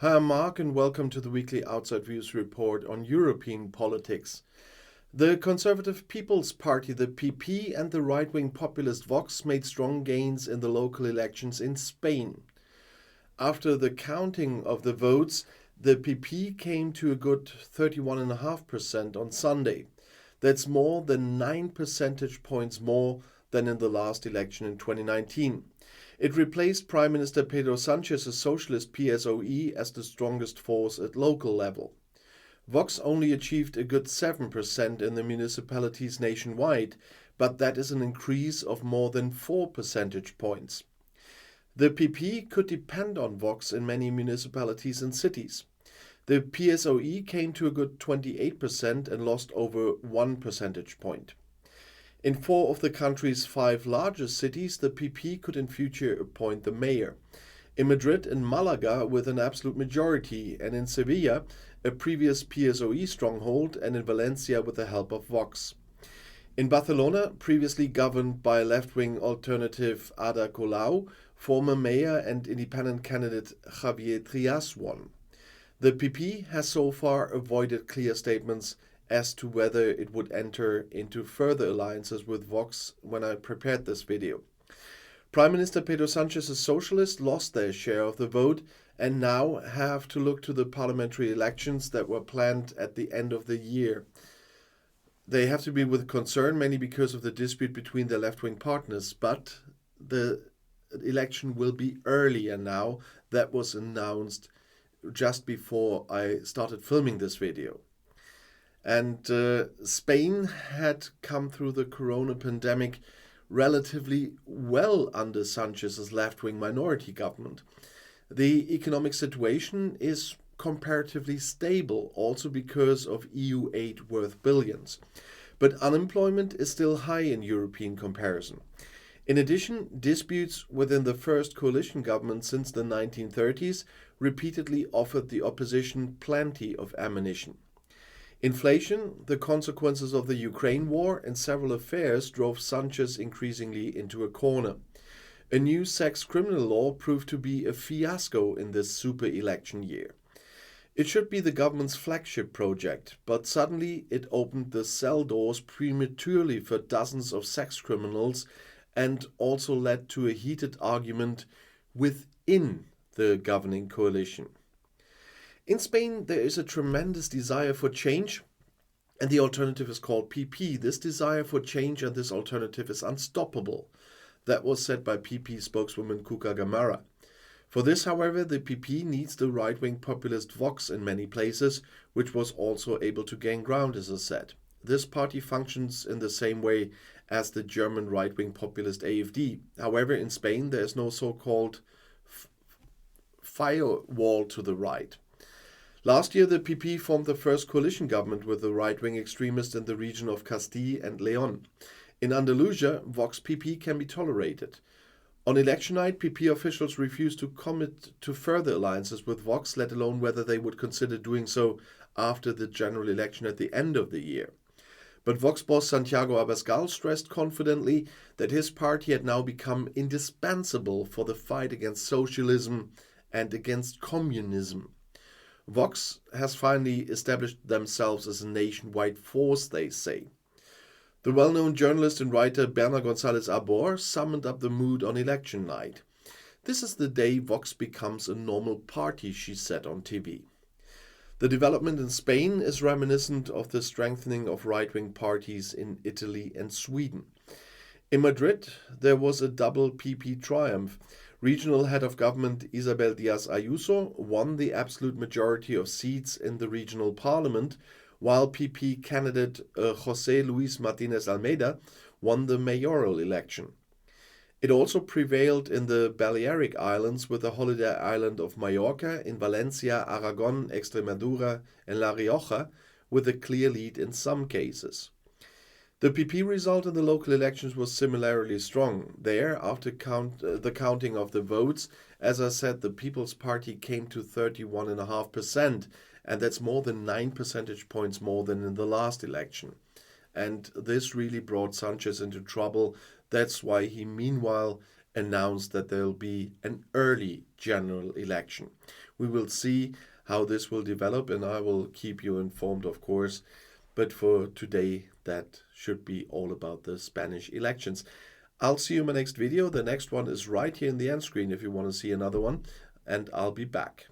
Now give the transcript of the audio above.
Hi, I'm Marc, and welcome to the weekly Outside Views report on European politics. The Conservative People's Party, the PP, and the right-wing populist Vox made strong gains in the local elections in Spain. After the counting of the votes, the PP came to a good 31.5% on Sunday. That's more than 9 percentage points more than in the last election in 2019. It replaced Prime Minister Pedro Sanchez's socialist PSOE as the strongest force at local level. Vox only achieved a good 7% in the municipalities nationwide, but that is an increase of more than 4 percentage points. The PP could depend on Vox in many municipalities and cities. The PSOE came to a good 28% and lost over 1 percentage point. In 4 of the country's 5 largest cities, the PP could in future appoint the mayor. In Madrid and Malaga with an absolute majority, and in Sevilla, a previous PSOE stronghold, and in Valencia with the help of Vox. In Barcelona, previously governed by left-wing alternative Ada Colau, former mayor and independent candidate Javier Trias won. The PP has so far avoided clear statements as to whether it would enter into further alliances with Vox when I prepared this video. Prime Minister Pedro Sanchez's socialists lost their share of the vote and now have to look to the parliamentary elections that were planned at the end of the year. They have to be with concern, mainly because of the dispute between their left-wing partners, but the election will be earlier now. That was announced just before I started filming this video. And Spain had come through the corona pandemic relatively well under Sanchez's left-wing minority government. The economic situation is comparatively stable, also because of EU aid worth billions. But unemployment is still high in European comparison. In addition, disputes within the first coalition government since the 1930s repeatedly offered the opposition plenty of ammunition. Inflation, the consequences of the Ukraine war, and several affairs drove Sanchez increasingly into a corner. A new sex criminal law proved to be a fiasco in this super election year. It should be the government's flagship project, but suddenly it opened the cell doors prematurely for dozens of sex criminals and also led to a heated argument within the governing coalition. In Spain, there is a tremendous desire for change, and the alternative is called PP. This desire for change and this alternative is unstoppable. That was said by PP spokeswoman Cuca Gamarra. For this, however, the PP needs the right-wing populist Vox in many places, which was also able to gain ground, as I said. This party functions in the same way as the German right-wing populist AfD. However, in Spain, there is no so-called firewall to the right. Last year, the PP formed the first coalition government with the right-wing extremists in the region of Castile and León. In Andalusia, Vox PP can be tolerated. On election night, PP officials refused to commit to further alliances with Vox, let alone whether they would consider doing so after the general election at the end of the year. But Vox boss Santiago Abascal stressed confidently that his party had now become indispensable for the fight against socialism and against communism. Vox has finally established themselves as a nationwide force, they say. The well-known journalist and writer Berna González Arbor summoned up the mood on election night. This is the day Vox becomes a normal party, she said on TV. The development in Spain is reminiscent of the strengthening of right-wing parties in Italy and Sweden. In Madrid, there was a double PP triumph. Regional head of government Isabel Díaz Ayuso won the absolute majority of seats in the regional parliament, while PP candidate José Luis Martínez Almeida won the mayoral election. It also prevailed in the Balearic Islands with the holiday island of Mallorca, in Valencia, Aragon, Extremadura and La Rioja, with a clear lead in some cases. The PP result in the local elections was similarly strong. There, after the counting of the votes, as I said, the People's Party came to 31.5%, and that's more than 9 percentage points more than in the last election. And this really brought Sanchez into trouble. That's why he meanwhile announced that there will be an early general election. We will see how this will develop, and I will keep you informed, of course. But for today, that should be all about the Spanish elections. I'll see you in my next video. The next one is right here in the end screen if you want to see another one, and I'll be back.